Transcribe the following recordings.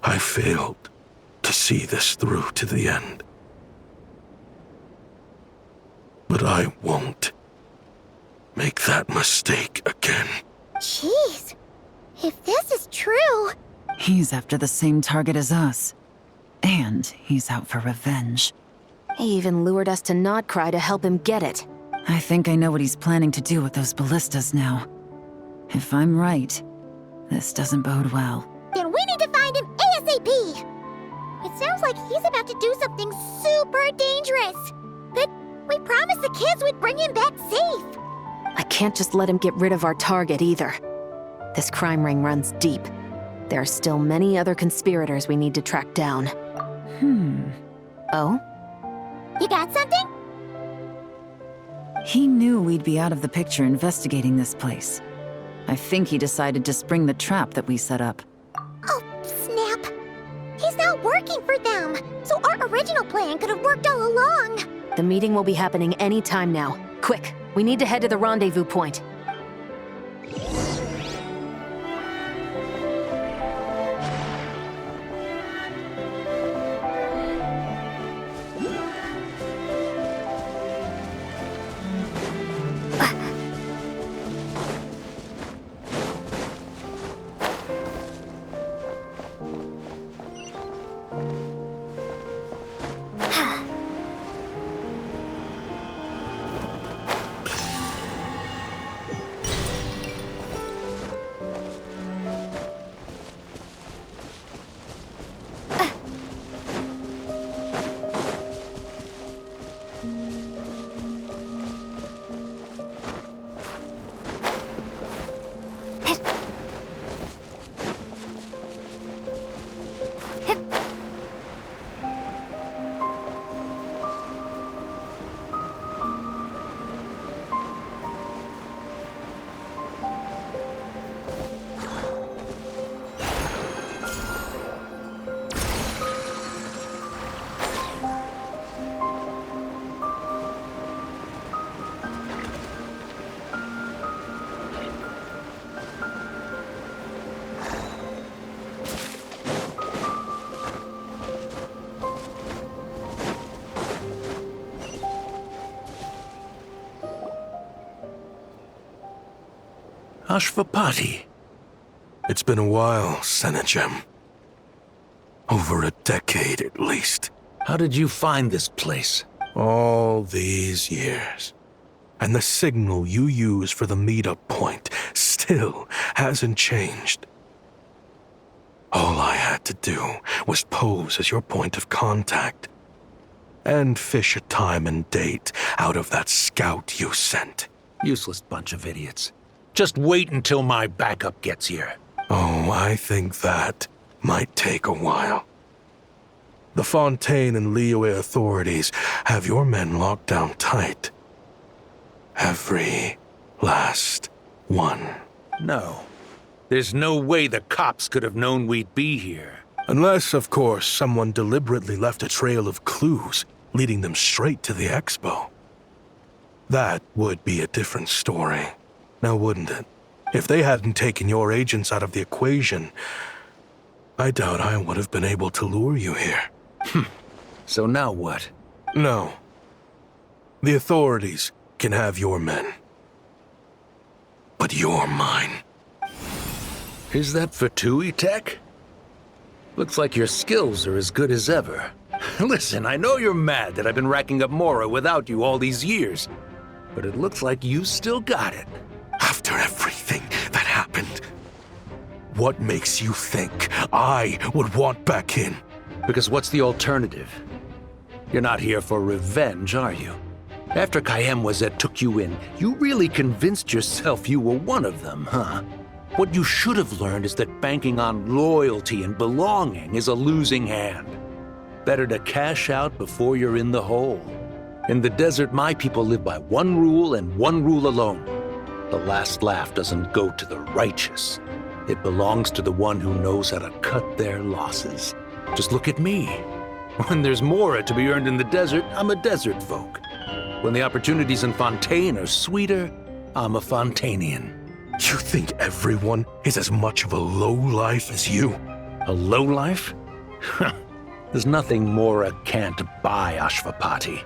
I failed to see this through to the end. But I won't make that mistake again. Jeez. If this is true... He's after the same target as us. And he's out for revenge. He even lured us to Notcry to help him get it. I think I know what he's planning to do with those ballistas now. If I'm right, this doesn't bode well. Then we need to find him ASAP! It sounds like he's about to do something super dangerous. But we promised the kids we'd bring him back safe. I can't just let him get rid of our target either. This crime ring runs deep. There are still many other conspirators we need to track down. Oh? You got something? He knew we'd be out of the picture investigating this place. I think he decided to spring the trap that we set up. Oh, snap. He's not working for them, so our original plan could have worked all along. The meeting will be happening any time now. Quick, we need to head to the rendezvous point. Ashvapati. It's been a while, Senegem. Over a decade at least. How did you find this place? All these years. And the signal you use for the meetup point still hasn't changed. All I had to do was pose as your point of contact. And fish a time and date out of that scout you sent. Useless bunch of idiots. Just wait until my backup gets here. Oh, I think that might take a while. The Fontaine and Liyue authorities have your men locked down tight. Every last one. No. There's no way the cops could have known we'd be here. Unless, of course, someone deliberately left a trail of clues, leading them straight to the expo. That would be a different story. Now wouldn't it? If they hadn't taken your agents out of the equation, I doubt I would have been able to lure you here. So now what? No. The authorities can have your men. But you're mine. Is that Fatui tech? Looks like your skills are as good as ever. Listen, I know you're mad that I've been racking up Mora without you all these years, but it looks like you still got it. After everything that happened, what makes you think I would want back in? Because what's the alternative? You're not here for revenge, are you? After Kayemwazet took you in, you really convinced yourself you were one of them, huh? What you should have learned is that banking on loyalty and belonging is a losing hand. Better to cash out before you're in the hole. In the desert, my people live by one rule and one rule alone. The last laugh doesn't go to the righteous. It belongs to the one who knows how to cut their losses. Just look at me. When there's Mora to be earned in the desert, I'm a desert folk. When the opportunities in Fontaine are sweeter, I'm a Fontanian. You think everyone is as much of a lowlife as you? A lowlife? There's nothing Mora can't buy, Ashvapati.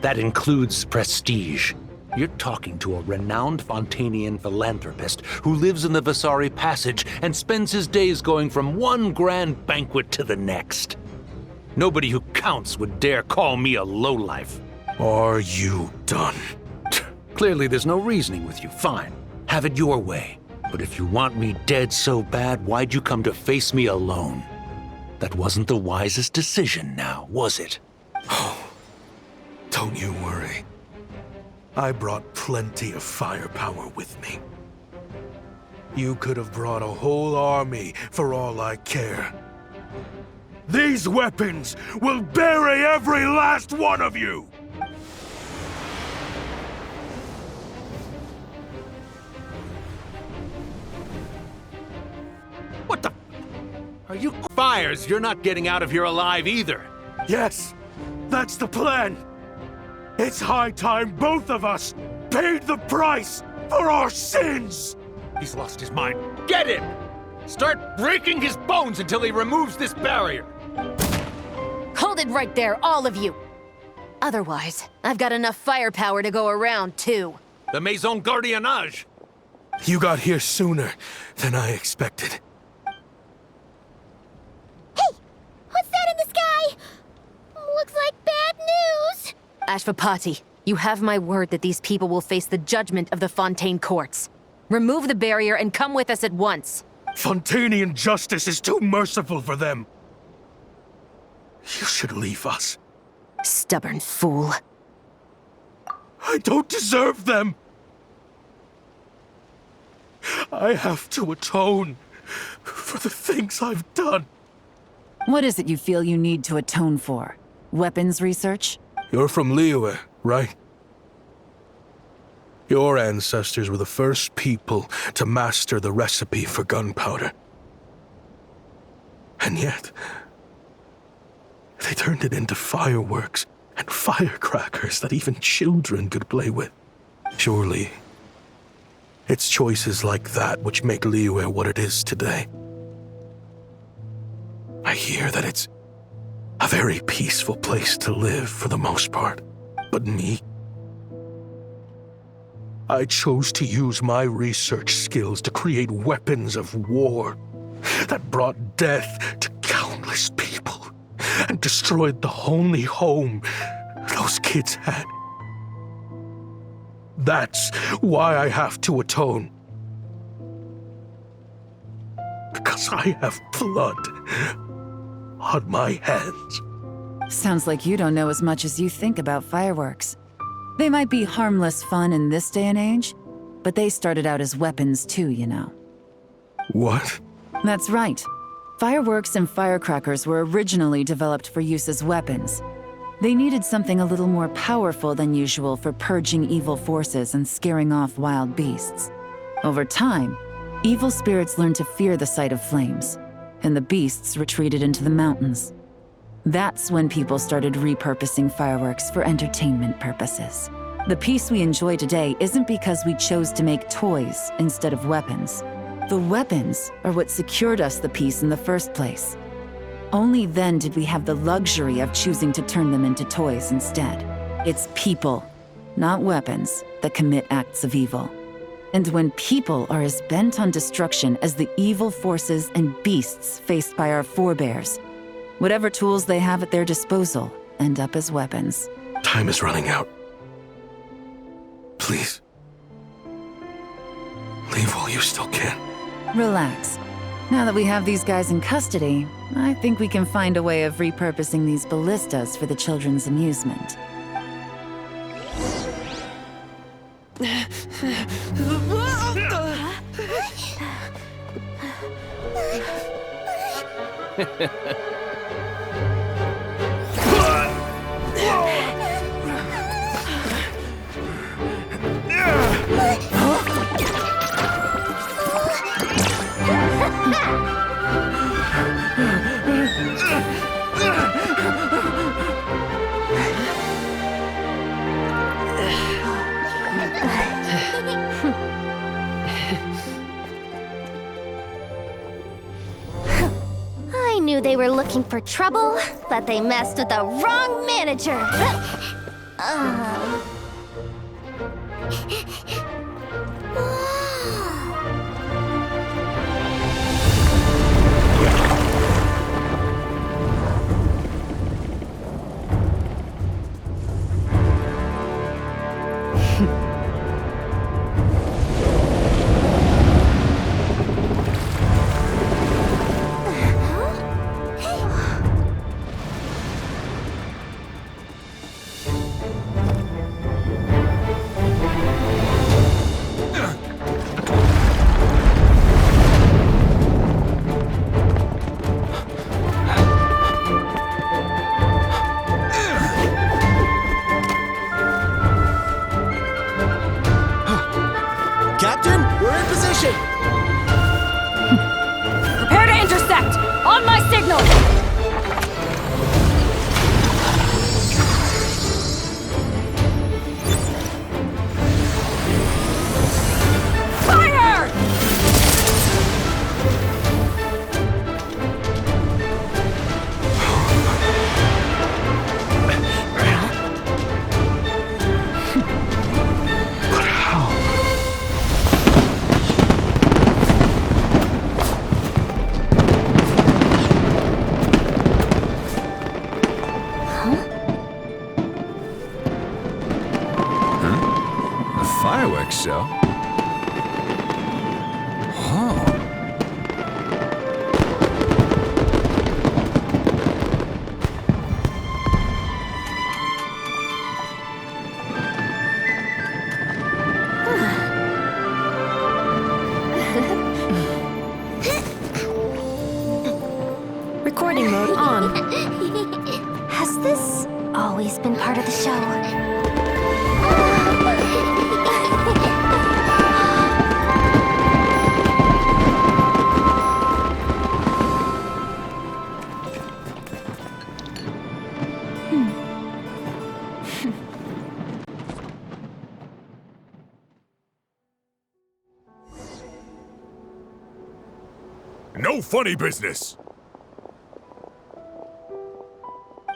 That includes prestige. You're talking to a renowned Fontanian philanthropist who lives in the Vasari Passage and spends his days going from one grand banquet to the next. Nobody who counts would dare call me a lowlife. Are you done? Clearly there's no reasoning with you. Fine. Have it your way. But if you want me dead so bad, why'd you come to face me alone? That wasn't the wisest decision now, was it? Oh, don't you worry. I brought plenty of firepower with me. You could have brought a whole army for all I care. These weapons will bury every last one of you! What the? Are you fires? You're not getting out of here alive either. Yes, that's the plan. It's high time both of us paid the price for our sins! He's lost his mind. Get him! Start breaking his bones until he removes this barrier! Hold it right there, all of you! Otherwise, I've got enough firepower to go around, too. The Maison Gardiennage! You got here sooner than I expected. Hey! What's that in the sky? Looks like bad news! Ashvapati, you have my word that these people will face the judgment of the Fontaine courts. Remove the barrier and come with us at once. Fontanian justice is too merciful for them. You should leave us. Stubborn fool. I don't deserve them. I have to atone for the things I've done. What is it you feel you need to atone for? Weapons research? You're from Liyue, right? Your ancestors were the first people to master the recipe for gunpowder. And yet, they turned it into fireworks and firecrackers that even children could play with. Surely, it's choices like that which make Liyue what it is today. I hear that it's a very peaceful place to live for the most part. But me? I chose to use my research skills to create weapons of war that brought death to countless people and destroyed the only home those kids had. That's why I have to atone. Because I have blood on my hands. Sounds like you don't know as much as you think about fireworks. They might be harmless fun in this day and age, but they started out as weapons too, you know. What? That's right. Fireworks and firecrackers were originally developed for use as weapons. They needed something a little more powerful than usual for purging evil forces and scaring off wild beasts. Over time, evil spirits learned to fear the sight of flames, and the beasts retreated into the mountains. That's when people started repurposing fireworks for entertainment purposes. The peace we enjoy today isn't because we chose to make toys instead of weapons. The weapons are what secured us the peace in the first place. Only then did we have the luxury of choosing to turn them into toys instead. It's people, not weapons, that commit acts of evil. And when people are as bent on destruction as the evil forces and beasts faced by our forebears, whatever tools they have at their disposal end up as weapons. Time is running out. Please. Leave while you still can. Relax. Now that we have these guys in custody, I think we can find a way of repurposing these ballistas for the children's amusement. knew they were looking for trouble, but they messed with the wrong manager. Captain, we're in position! Prepare to intersect! On my signal! Fire! But how? A fireworks show? Oh. Recording mode on. Has this always been part of the show? No funny business!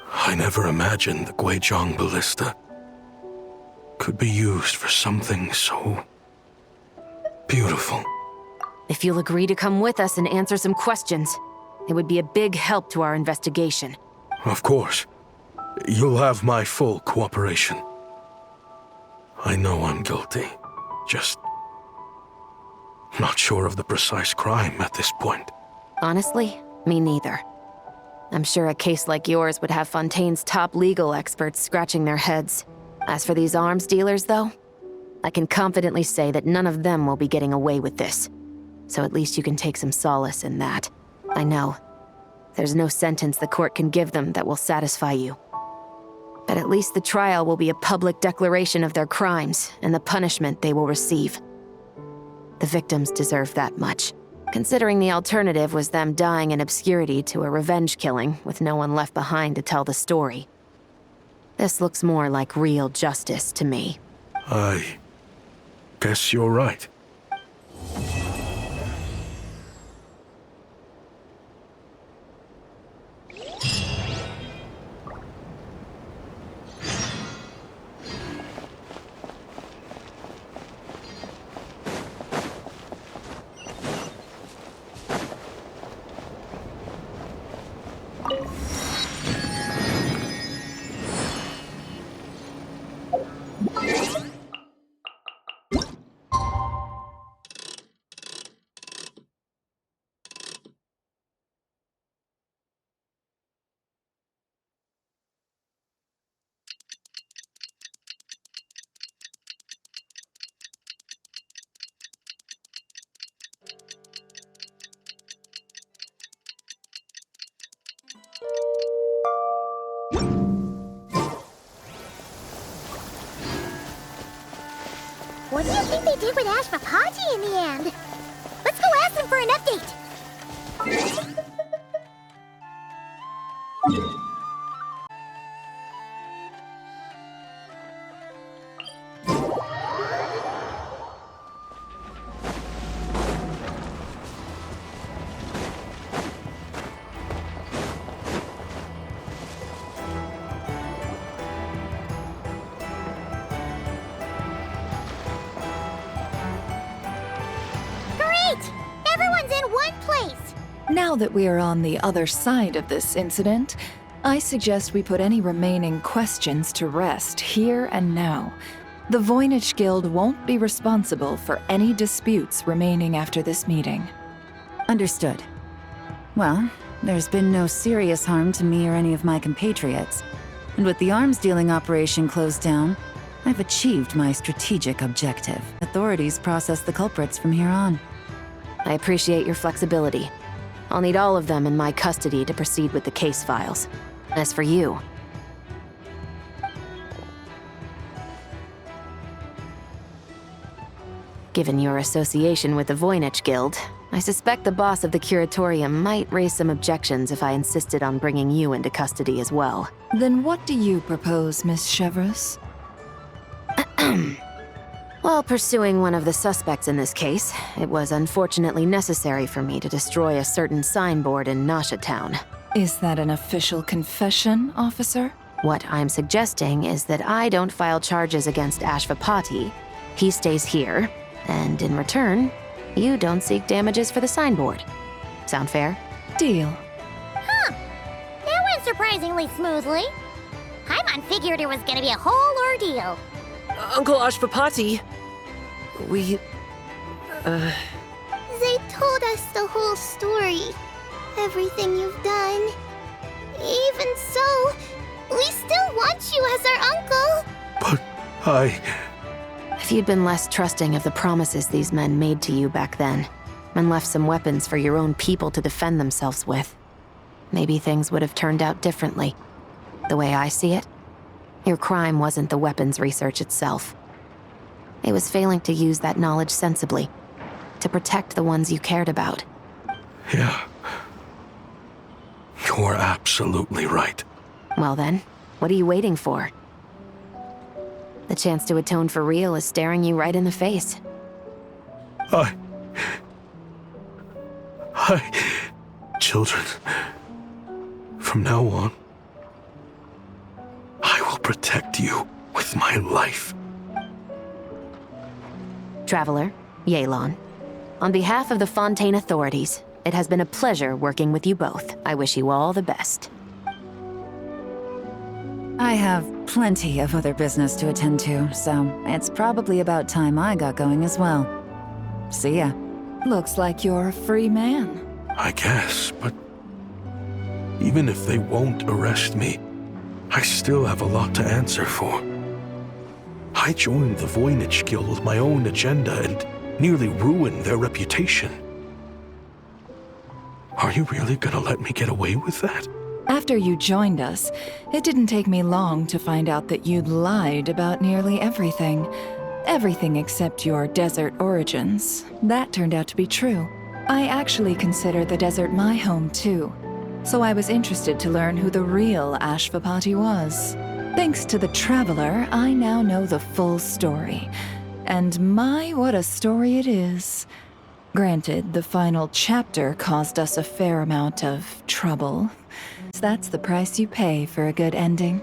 I never imagined the Guizhong ballista could be used for something so beautiful. If you'll agree to come with us and answer some questions, it would be a big help to our investigation. Of course. You'll have my full cooperation. I know I'm guilty. Just not sure of the precise crime at this point. Honestly, me neither. I'm sure a case like yours would have Fontaine's top legal experts scratching their heads. As for these arms dealers, though, I can confidently say that none of them will be getting away with this. So at least you can take some solace in that. I know. There's no sentence the court can give them that will satisfy you. But at least the trial will be a public declaration of their crimes and the punishment they will receive. The victims deserve that much, considering the alternative was them dying in obscurity to a revenge killing with no one left behind to tell the story. This looks more like real justice to me. I guess you're right. What do you think they did with Ashvapaji in the end? Let's go ask them for an update. Now that we are on the other side of this incident, I suggest we put any remaining questions to rest here and now. The Voynich Guild won't be responsible for any disputes remaining after this meeting. Understood. Well, there's been no serious harm to me or any of my compatriots. And with the arms dealing operation closed down, I've achieved my strategic objective. Authorities process the culprits from here on. I appreciate your flexibility. I'll need all of them in my custody to proceed with the case files. As for you... Given your association with the Voynich Guild, I suspect the boss of the Curatorium might raise some objections if I insisted on bringing you into custody as well. Then what do you propose, Miss Chevreuse? While pursuing one of the suspects in this case, it was unfortunately necessary for me to destroy a certain signboard in Nasha Town. Is that an official confession, officer? What I'm suggesting is that I don't file charges against Ashvapati. He stays here, and in return, you don't seek damages for the signboard. Sound fair? Deal. Huh. That went surprisingly smoothly. Paimon figured it was gonna be a whole ordeal. Uncle Ashvapati, we... They told us the whole story. Everything you've done. Even so, we still want you as our uncle. But If you'd been less trusting of the promises these men made to you back then, and left some weapons for your own people to defend themselves with, maybe things would have turned out differently. The way I see it, your crime wasn't the weapons research itself. It was failing to use that knowledge sensibly, to protect the ones you cared about. Yeah. You're absolutely right. Well then, what are you waiting for? The chance to atone for real is staring you right in the face. Children, from now on, I will protect you with my life. Traveler, Yelan, on behalf of the Fontaine authorities, it has been a pleasure working with you both. I wish you all the best. I have plenty of other business to attend to, so it's probably about time I got going as well. See ya. Looks like you're a free man. I guess, but even if they won't arrest me, I still have a lot to answer for. I joined the Voynich Guild with my own agenda and nearly ruined their reputation. Are you really gonna let me get away with that? After you joined us, it didn't take me long to find out that you'd lied about nearly everything. Everything except your desert origins. That turned out to be true. I actually consider the desert my home too, so I was interested to learn who the real Ashvapati was. Thanks to the Traveler, I now know the full story. And my, what a story it is. Granted, the final chapter caused us a fair amount of trouble. That's the price you pay for a good ending.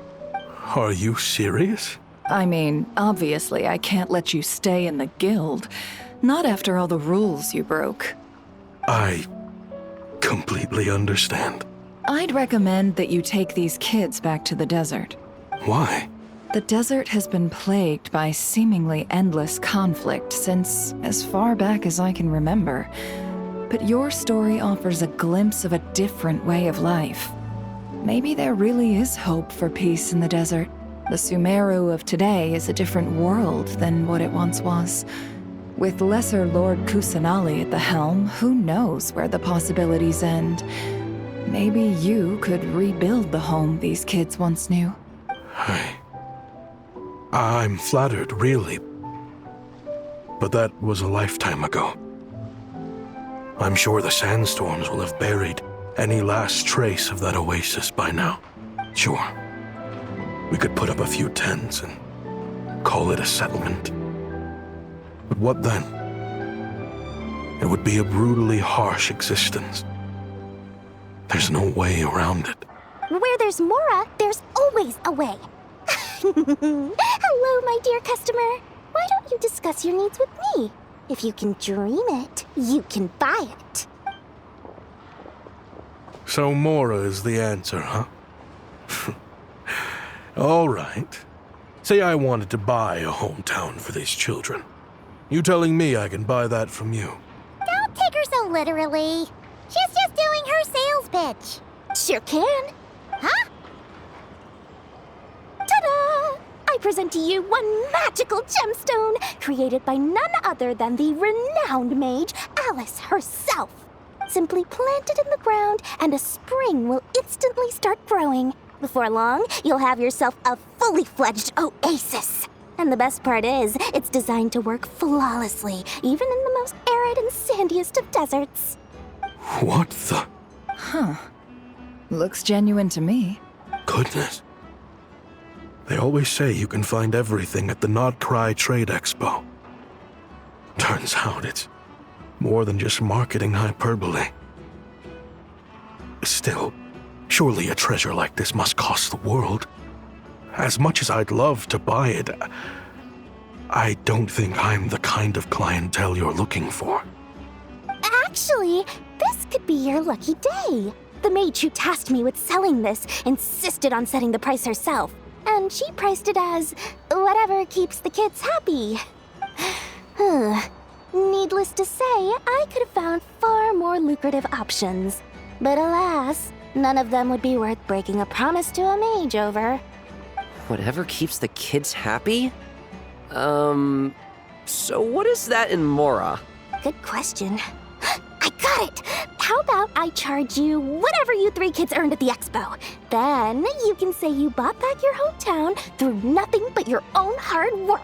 Are you serious? I mean, obviously I can't let you stay in the guild. Not after all the rules you broke. I completely understand. I'd recommend that you take these kids back to the desert. Why? The desert has been plagued by seemingly endless conflict since as far back as I can remember. But your story offers a glimpse of a different way of life. Maybe there really is hope for peace in the desert. The Sumeru of today is a different world than what it once was. With Lesser Lord Kusanali at the helm, who knows where the possibilities end? Maybe you could rebuild the home these kids once knew. I'm flattered, really. But that was a lifetime ago. I'm sure the sandstorms will have buried any last trace of that oasis by now. Sure, we could put up a few tents and call it a settlement. But what then? It would be a brutally harsh existence. There's no way around it. Where there's Mora, there's always a way. Hello, my dear customer. Why don't you discuss your needs with me? If you can dream it, you can buy it. So Mora is the answer, huh? All right. Say I wanted to buy a hometown for these children. You telling me I can buy that from you? Don't take her so literally. She's just doing her sales pitch. Sure can. Huh? Ta-da! I present to you one magical gemstone created by none other than the renowned mage Alice herself. Simply plant it in the ground and a spring will instantly start growing. Before long, you'll have yourself a fully fledged oasis. And the best part is, it's designed to work flawlessly, even in the most arid and sandiest of deserts. What the? Huh. Looks genuine to me. Goodness. They always say you can find everything at the Not Cry Trade Expo. Turns out it's more than just marketing hyperbole. Still, surely a treasure like this must cost the world. As much as I'd love to buy it, I don't think I'm the kind of clientele you're looking for. Actually, this could be your lucky day. The mage who tasked me with selling this insisted on setting the price herself, and she priced it as whatever keeps the kids happy. Needless to say, I could have found far more lucrative options. But alas, none of them would be worth breaking a promise to a mage over. Whatever keeps the kids happy? So what is that in Mora? Good question. I got it! How about I charge you whatever you three kids earned at the expo? Then you can say you bought back your hometown through nothing but your own hard work.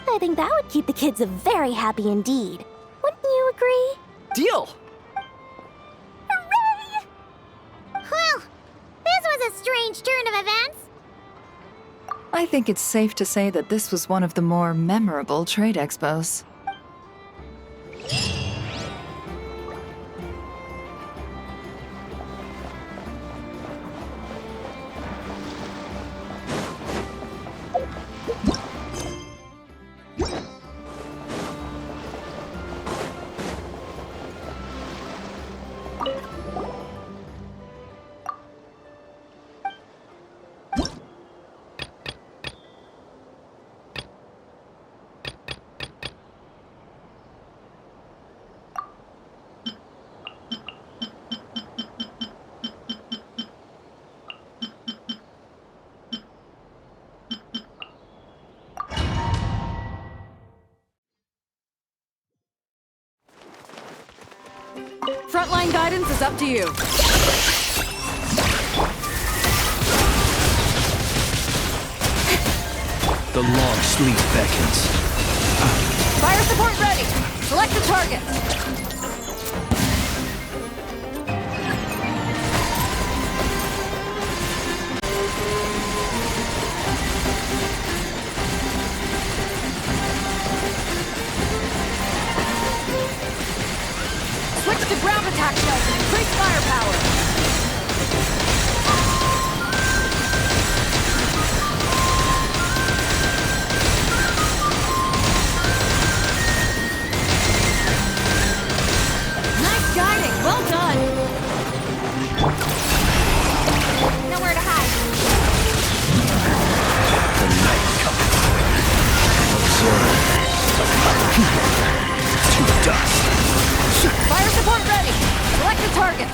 I think that would keep the kids very happy indeed. Wouldn't you agree? Deal! Hooray! Well, this was a strange turn of events. I think it's safe to say that this was one of the more memorable trade expos. Frontline guidance is up to you. The long sleep beckons. Fire support ready. Select the target. Switch to ground attack shells and increase firepower. Nice guiding. Well done. Nowhere to hide. The night cometh. Observe. To dust. Fire support ready. Select the target.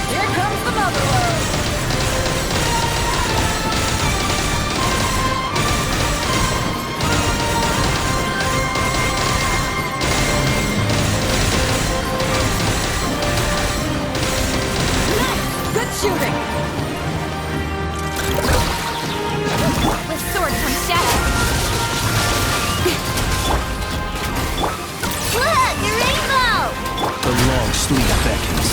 Here comes the mother load. Good shooting. With sword comes shadow. Look, a rainbow! The long sleep beckons.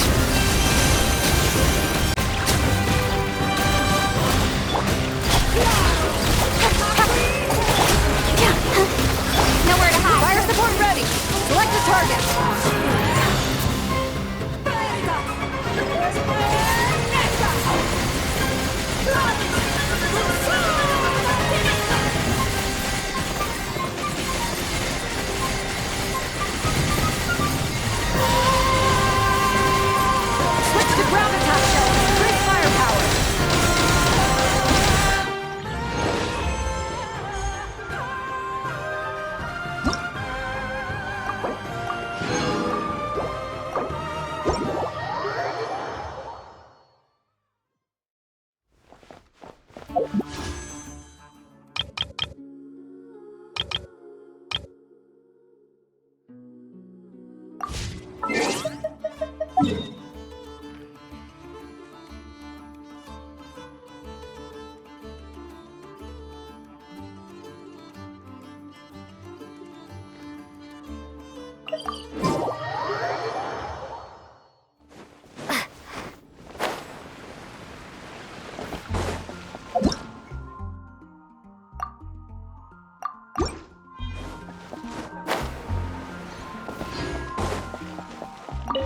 Nowhere to hide. Fire support Switch to ground attack shells. Increase firepower.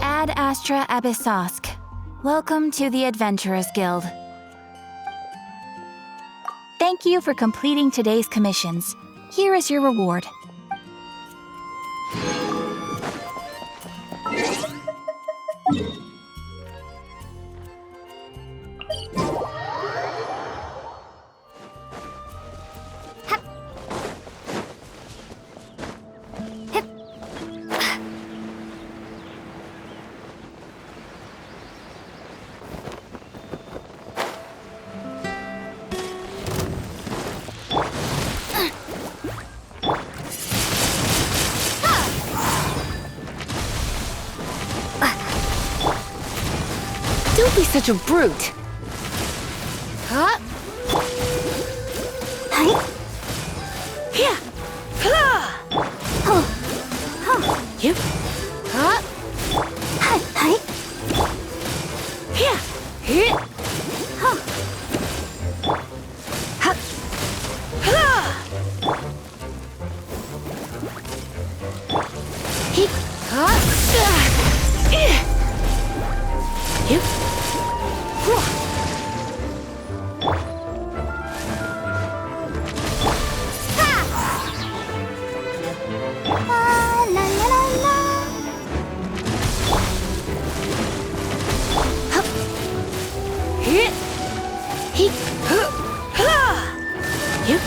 Ad Astra Abyssosk. Welcome to the Adventurers Guild. Thank you for completing today's commissions. Here is your reward. Don't be such a brute. Huh? Here. Yep. Huh? Here. Hit. Hit. Huh? Yep. La la la la. Hit. Hit. Yep.